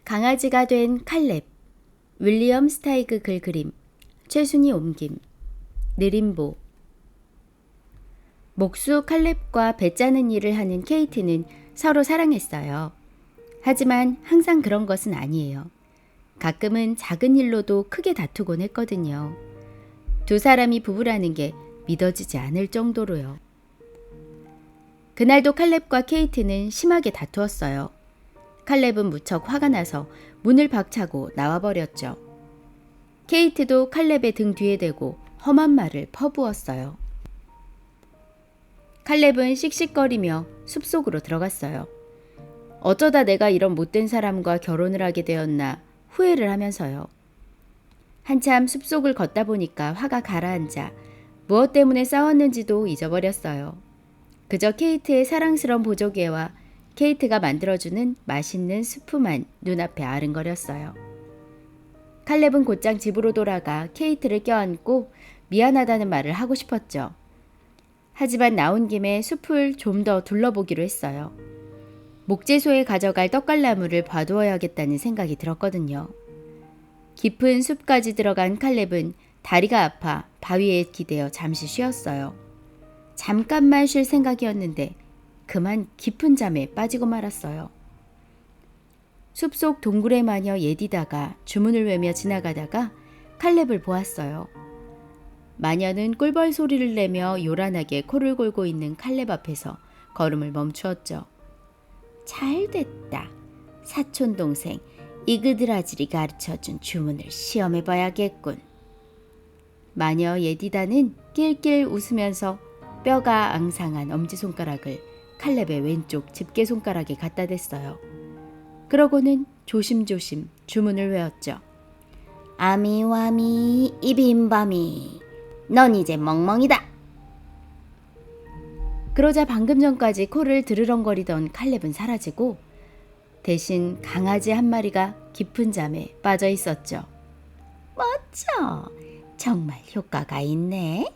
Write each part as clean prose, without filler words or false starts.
강아지가 된 칼렙, 윌리엄 스타이그 글 그림, 최순희 옮김, 느림보. 목수 칼렙과 배 짜는 일을 하는 케이트는 서로 사랑했어요. 하지만 항상 그런 것은 아니에요. 가끔은 작은 일로도 크게 다투곤 했거든요. 두 사람이 부부라는 게 믿어지지 않을 정도로요. 그날도 칼렙과 케이트는 심하게 다투었어요. 칼렙은 무척 화가 나서 문을 박차고 나와버렸죠. 케이트도 칼렙의 등 뒤에 대고 험한 말을 퍼부었어요. 칼렙은 씩씩거리며 숲속으로 들어갔어요. 어쩌다 내가 이런 못된 사람과 결혼을 하게 되었나 후회를 하면서요. 한참 숲속을 걷다 보니까 화가 가라앉아 무엇 때문에 싸웠는지도 잊어버렸어요. 그저 케이트의 사랑스러운 보조개와 케이트가 만들어주는 맛있는 수프만 눈앞에 아른거렸어요. 칼렙은 곧장 집으로 돌아가 케이트를 껴안고 미안하다는 말을 하고 싶었죠. 하지만 나온 김에 숲을 좀 더 둘러보기로 했어요. 목재소에 가져갈 떡갈나무를 봐두어야겠다는 생각이 들었거든요. 깊은 숲까지 들어간 칼렙은 다리가 아파 바위에 기대어 잠시 쉬었어요. 잠깐만 쉴 생각이었는데 그만 깊은 잠에 빠지고 말았어요. 숲속 동굴의 마녀 예디다가 주문을 외며 지나가다가 칼렙을 보았어요. 마녀는 꿀벌 소리를 내며 요란하게 코를 골고 있는 칼렙 앞에서 걸음을 멈추었죠. 잘됐다. 사촌동생 이그드라질이 가르쳐준 주문을 시험해봐야겠군. 마녀 예디다는 낄낄 웃으면서 뼈가 앙상한 엄지손가락을 칼렙의 왼쪽 집게손가락에 갖다 댔어요. 그러고는 조심조심 주문을 외웠죠. 아미와미 이빈바미 넌 이제 멍멍이다. 그러자 방금 전까지 코를 드르렁거리던 칼렙은 사라지고 대신 강아지 한 마리가 깊은 잠에 빠져 있었죠. 멋져. 정말 효과가 있네.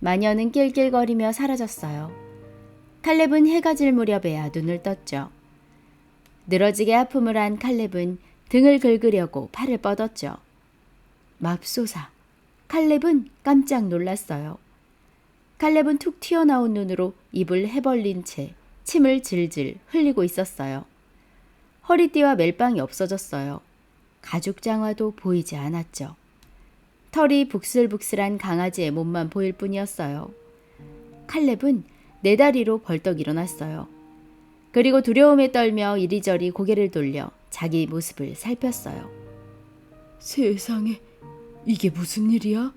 마녀는 낄낄거리며 사라졌어요. 칼렙은 해가 질 무렵에야 눈을 떴죠. 늘어지게 아픔을 한 칼렙은 등을 긁으려고 팔을 뻗었죠. 맙소사, 칼렙은 깜짝 놀랐어요. 칼렙은 툭 튀어나온 눈으로 입을 해벌린 채 침을 질질 흘리고 있었어요. 허리띠와 멜빵이 없어졌어요. 가죽 장화도 보이지 않았죠. 털이 북슬북슬한 강아지의 몸만 보일 뿐이었어요. 칼렙은 네 다리로 벌떡 일어났어요. 그리고 두려움에 떨며 이리저리 고개를 돌려 자기 모습을 살폈어요. 세상에, 이게 무슨 일이야?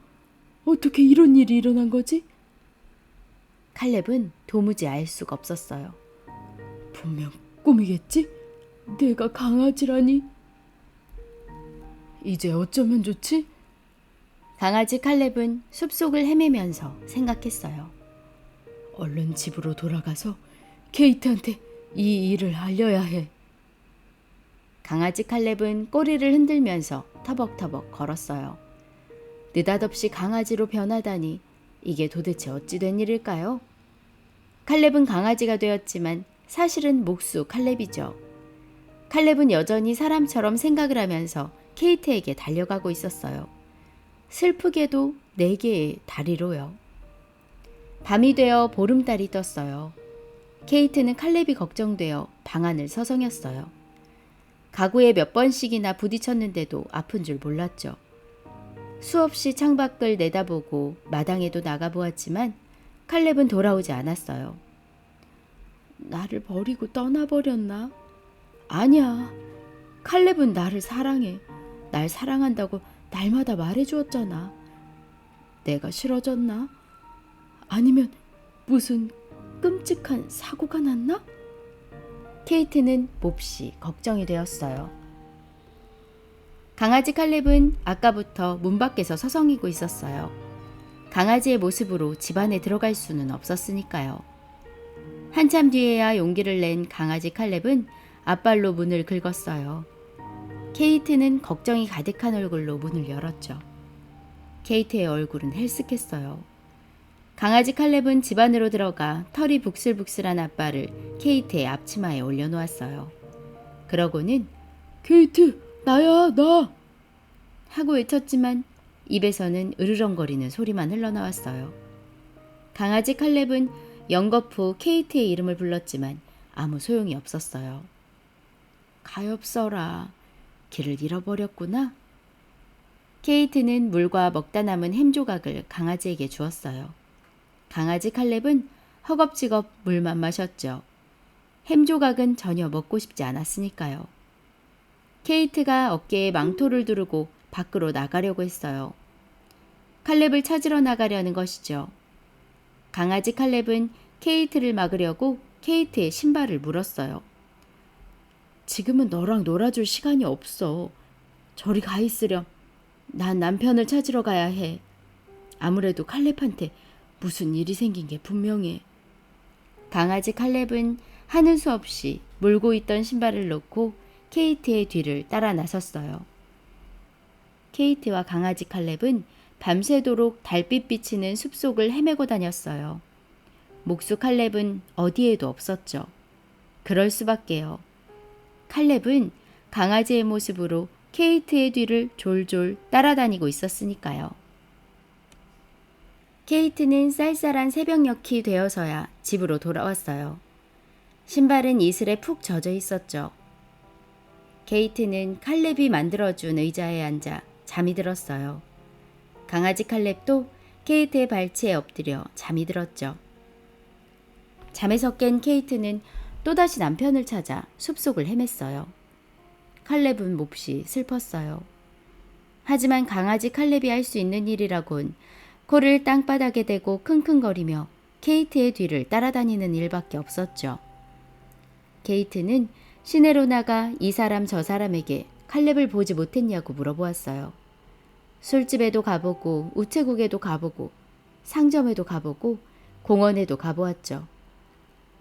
어떻게 이런 일이 일어난 거지? 칼렙은 도무지 알 수가 없었어요. 분명 꿈이겠지? 내가 강아지라니? 이제 어쩌면 좋지? 강아지 칼렙은 숲속을 헤매면서 생각했어요. 얼른 집으로 돌아가서 케이트한테 이 일을 알려야 해. 강아지 칼렙은 꼬리를 흔들면서 터벅터벅 걸었어요. 느닷없이 강아지로 변하다니 이게 도대체 어찌 된 일일까요? 칼렙은 강아지가 되었지만 사실은 목수 칼렙이죠. 칼렙은 여전히 사람처럼 생각을 하면서 케이트에게 달려가고 있었어요. 슬프게도 4개의 다리로요. 밤이 되어 보름달이 떴어요. 케이트는 칼렙이 걱정되어 방안을 서성였어요. 가구에 몇 번씩이나 부딪혔는데도 아픈 줄 몰랐죠. 수없이 창밖을 내다보고 마당에도 나가보았지만 칼렙은 돌아오지 않았어요. 나를 버리고 떠나버렸나? 아니야. 칼렙은 나를 사랑해. 날 사랑한다고 날마다 말해주었잖아. 내가 싫어졌나? 아니면 무슨 끔찍한 사고가 났나? 케이트는 몹시 걱정이 되었어요. 강아지 칼렙은 아까부터 문 밖에서 서성이고 있었어요. 강아지의 모습으로 집 안에 들어갈 수는 없었으니까요. 한참 뒤에야 용기를 낸 강아지 칼렙은 앞발로 문을 긁었어요. 케이트는 걱정이 가득한 얼굴로 문을 열었죠. 케이트의 얼굴은 헬쓱했어요. 강아지 칼렙은 집 안으로 들어가 털이 북슬북슬한 앞발을 케이트의 앞치마에 올려놓았어요. 그러고는 케이트, 나야, 나. 하고 외쳤지만 입에서는 으르렁거리는 소리만 흘러나왔어요. 강아지 칼렙은 연거푸 케이트의 이름을 불렀지만 아무 소용이 없었어요. 가엾어라. 길을 잃어버렸구나. 케이트는 물과 먹다 남은 햄 조각을 강아지에게 주었어요. 강아지 칼렙은 허겁지겁 물만 마셨죠. 햄 조각은 전혀 먹고 싶지 않았으니까요. 케이트가 어깨에 망토를 두르고 밖으로 나가려고 했어요. 칼렙을 찾으러 나가려는 것이죠. 강아지 칼렙은 케이트를 막으려고 케이트의 신발을 물었어요. 지금은 너랑 놀아줄 시간이 없어. 저리 가 있으렴. 난 남편을 찾으러 가야 해. 아무래도 칼렙한테 무슨 일이 생긴 게 분명해. 강아지 칼렙은 하는 수 없이 물고 있던 신발을 놓고 케이트의 뒤를 따라 나섰어요. 케이트와 강아지 칼렙은 밤새도록 달빛 비치는 숲속을 헤매고 다녔어요. 목수 칼렙은 어디에도 없었죠. 그럴 수밖에요. 칼렙은 강아지의 모습으로 케이트의 뒤를 졸졸 따라다니고 있었으니까요. 케이트는 쌀쌀한 새벽녘이 되어서야 집으로 돌아왔어요. 신발은 이슬에 푹 젖어 있었죠. 케이트는 칼렙이 만들어준 의자에 앉아 잠이 들었어요. 강아지 칼렙도 케이트의 발치에 엎드려 잠이 들었죠. 잠에서 깬 케이트는 또다시 남편을 찾아 숲속을 헤맸어요. 칼렙은 몹시 슬펐어요. 하지만 강아지 칼렙이 할 수 있는 일이라곤 코를 땅바닥에 대고 킁킁거리며 케이트의 뒤를 따라다니는 일밖에 없었죠. 케이트는 시내로 나가 이 사람 저 사람에게 칼렙을 보지 못했냐고 물어보았어요. 술집에도 가보고 우체국에도 가보고 상점에도 가보고 공원에도 가보았죠.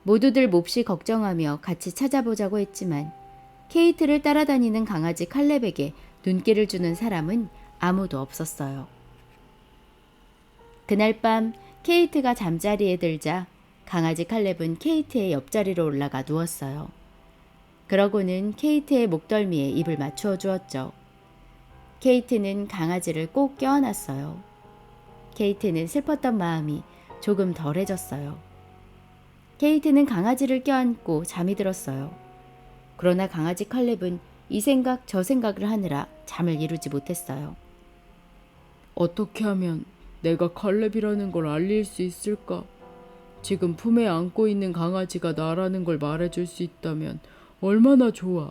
모두들 몹시 걱정하며 같이 찾아보자고 했지만 케이트를 따라다니는 강아지 칼렙에게 눈길을 주는 사람은 아무도 없었어요. 그날 밤 케이트가 잠자리에 들자 강아지 칼렙은 케이트의 옆자리로 올라가 누웠어요. 그러고는 케이트의 목덜미에 입을 맞추어 주었죠. 케이트는 강아지를 꼭 껴안았어요. 케이트는 슬펐던 마음이 조금 덜해졌어요. 케이트는 강아지를 껴안고 잠이 들었어요. 그러나 강아지 칼렙은 이 생각 저 생각을 하느라 잠을 이루지 못했어요. 어떻게 하면 내가 칼렙이라는 걸 알릴 수 있을까? 지금 품에 안고 있는 강아지가 나라는 걸 말해줄 수 있다면 얼마나 좋아.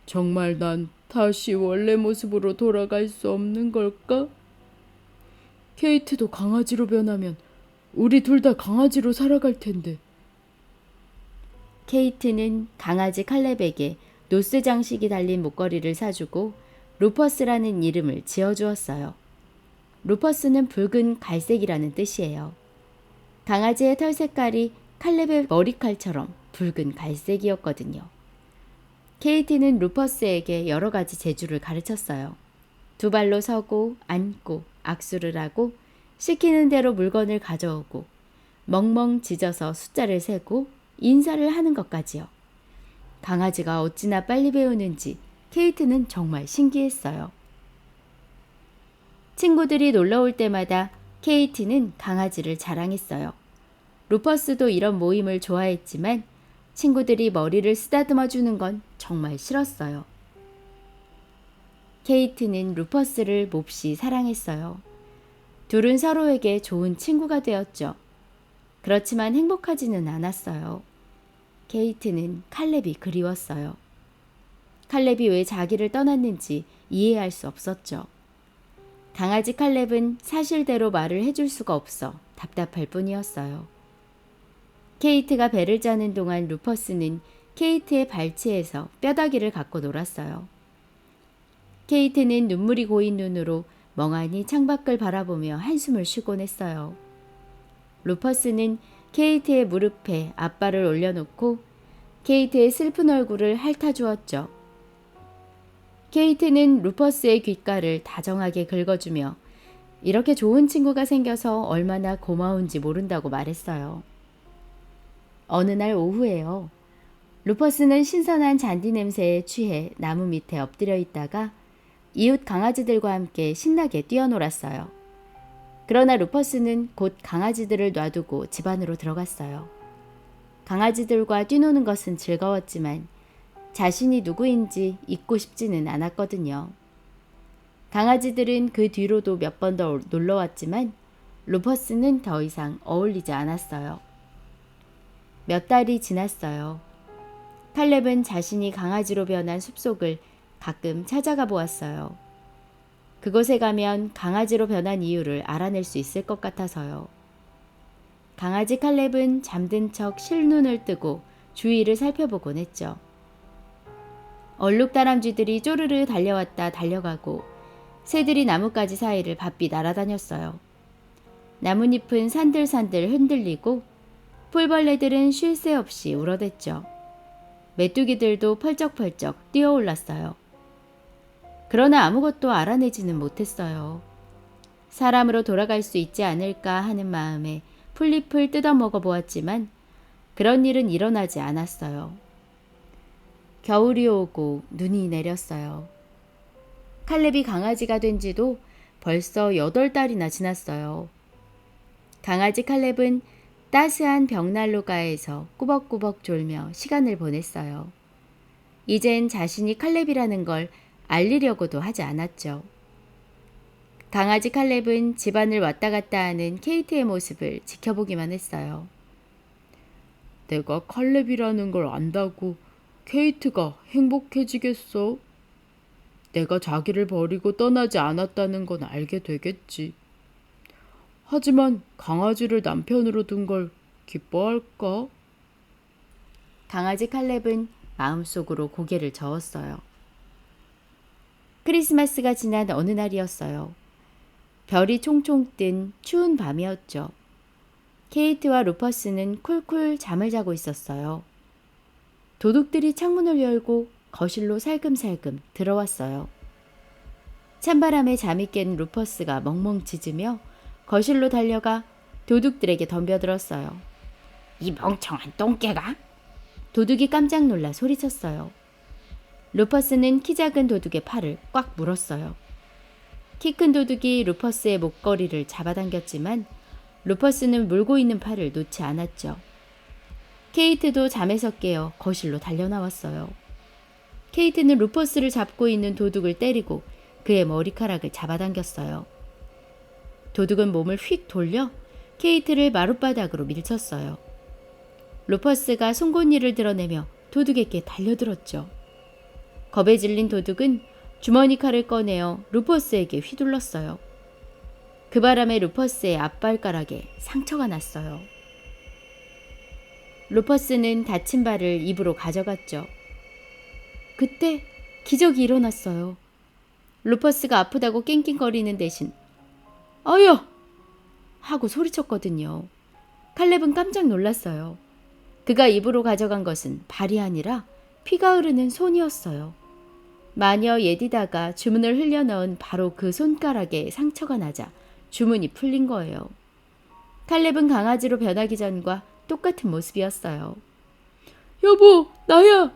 정말 난 다시 원래 모습으로 돌아갈 수 없는 걸까? 케이트도 강아지로 변하면 우리 둘 다 강아지로 살아갈 텐데. 케이트는 강아지 칼렙에게 노스 장식이 달린 목걸이를 사주고 루퍼스라는 이름을 지어주었어요. 루퍼스는 붉은 갈색이라는 뜻이에요. 강아지의 털 색깔이 칼렙의 머리칼처럼 붉은 갈색이었거든요. 케이트는 루퍼스에게 여러 가지 재주를 가르쳤어요. 두 발로 서고 앉고 악수를 하고 시키는 대로 물건을 가져오고 멍멍 짖어서 숫자를 세고 인사를 하는 것까지요. 강아지가 어찌나 빨리 배우는지 케이트는 정말 신기했어요. 친구들이 놀러 올 때마다 케이트는 강아지를 자랑했어요. 루퍼스도 이런 모임을 좋아했지만 친구들이 머리를 쓰다듬어 주는 건 정말 싫었어요. 케이트는 루퍼스를 몹시 사랑했어요. 둘은 서로에게 좋은 친구가 되었죠. 그렇지만 행복하지는 않았어요. 케이트는 칼렙이 그리웠어요. 칼렙이 왜 자기를 떠났는지 이해할 수 없었죠. 강아지 칼렙은 사실대로 말을 해줄 수가 없어 답답할 뿐이었어요. 케이트가 배를 짜는 동안 루퍼스는 케이트의 발치에서 뼈다귀를 갖고 놀았어요. 케이트는 눈물이 고인 눈으로 멍하니 창밖을 바라보며 한숨을 쉬곤 했어요. 루퍼스는 케이트의 무릎에 앞발을 올려놓고 케이트의 슬픈 얼굴을 핥아주었죠. 케이트는 루퍼스의 귓가를 다정하게 긁어주며 이렇게 좋은 친구가 생겨서 얼마나 고마운지 모른다고 말했어요. 어느 날 오후에요. 루퍼스는 신선한 잔디 냄새에 취해 나무 밑에 엎드려 있다가 이웃 강아지들과 함께 신나게 뛰어놀았어요. 그러나 루퍼스는 곧 강아지들을 놔두고 집 안으로 들어갔어요. 강아지들과 뛰노는 것은 즐거웠지만 자신이 누구인지 잊고 싶지는 않았거든요. 강아지들은 그 뒤로도 몇 번 더 놀러왔지만 루퍼스는 더 이상 어울리지 않았어요. 몇 달이 지났어요. 칼렙은 자신이 강아지로 변한 숲속을 가끔 찾아가 보았어요. 그곳에 가면 강아지로 변한 이유를 알아낼 수 있을 것 같아서요. 강아지 칼렙은 잠든 척 실눈을 뜨고 주위를 살펴보곤 했죠. 얼룩다람쥐들이 쪼르르 달려왔다 달려가고 새들이 나뭇가지 사이를 바삐 날아다녔어요. 나뭇잎은 산들산들 흔들리고 풀벌레들은 쉴 새 없이 울어댔죠. 메뚜기들도 펄쩍펄쩍 뛰어올랐어요. 그러나 아무것도 알아내지는 못했어요. 사람으로 돌아갈 수 있지 않을까 하는 마음에 풀잎을 뜯어먹어 보았지만 그런 일은 일어나지 않았어요. 겨울이 오고 눈이 내렸어요. 칼렙이 강아지가 된 지도 벌써 8달이나 지났어요. 강아지 칼렙은 따스한 벽난로가에서 꾸벅꾸벅 졸며 시간을 보냈어요. 이젠 자신이 칼렙이라는 걸 알리려고도 하지 않았죠. 강아지 칼렙은 집안을 왔다 갔다 하는 케이트의 모습을 지켜보기만 했어요. 내가 칼렙이라는 걸 안다고 케이트가 행복해지겠어? 내가 자기를 버리고 떠나지 않았다는 건 알게 되겠지. 하지만 강아지를 남편으로 둔 걸 기뻐할까? 강아지 칼렙은 마음속으로 고개를 저었어요. 크리스마스가 지난 어느 날이었어요. 별이 총총 뜬 추운 밤이었죠. 케이트와 루퍼스는 쿨쿨 잠을 자고 있었어요. 도둑들이 창문을 열고 거실로 살금살금 들어왔어요. 찬바람에 잠이 깬 루퍼스가 멍멍 짖으며 거실로 달려가 도둑들에게 덤벼들었어요. 이 멍청한 똥개가! 도둑이 깜짝 놀라 소리쳤어요. 루퍼스는 키 작은 도둑의 팔을 꽉 물었어요. 키 큰 도둑이 루퍼스의 목걸이를 잡아당겼지만 루퍼스는 물고 있는 팔을 놓지 않았죠. 케이트도 잠에서 깨어 거실로 달려나왔어요. 케이트는 루퍼스를 잡고 있는 도둑을 때리고 그의 머리카락을 잡아당겼어요. 도둑은 몸을 휙 돌려 케이트를 마룻바닥으로 밀쳤어요. 루퍼스가 송곳니를 드러내며 도둑에게 달려들었죠. 겁에 질린 도둑은 주머니 칼을 꺼내어 루퍼스에게 휘둘렀어요. 그 바람에 루퍼스의 앞발가락에 상처가 났어요. 루퍼스는 다친 발을 입으로 가져갔죠. 그때 기적이 일어났어요. 루퍼스가 아프다고 낑낑거리는 대신 아야! 하고 소리쳤거든요. 칼렙은 깜짝 놀랐어요. 그가 입으로 가져간 것은 발이 아니라 피가 흐르는 손이었어요. 마녀 예디다가 주문을 흘려넣은 바로 그 손가락에 상처가 나자 주문이 풀린 거예요. 칼렙은 강아지로 변하기 전과 똑같은 모습이었어요. 여보, 나야!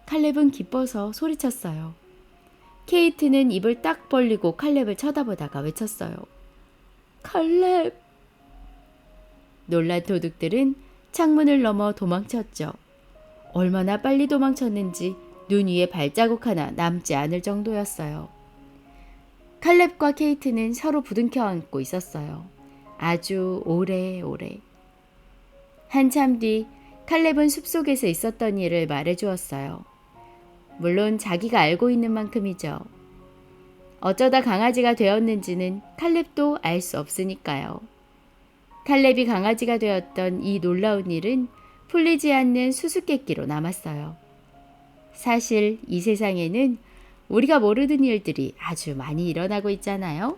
칼렙은 기뻐서 소리쳤어요. 케이트는 입을 딱 벌리고 칼렙을 쳐다보다가 외쳤어요. 칼렙! 놀란 도둑들은 창문을 넘어 도망쳤죠. 얼마나 빨리 도망쳤는지 눈 위에 발자국 하나 남지 않을 정도였어요. 칼렙과 케이트는 서로 부둥켜 안고 있었어요. 아주 오래오래. 한참 뒤 칼렙은 숲속에서 있었던 일을 말해주었어요. 물론 자기가 알고 있는 만큼이죠. 어쩌다 강아지가 되었는지는 칼렙도 알 수 없으니까요. 칼렙이 강아지가 되었던 이 놀라운 일은 풀리지 않는 수수께끼로 남았어요. 사실 이 세상에는 우리가 모르는 일들이 아주 많이 일어나고 있잖아요.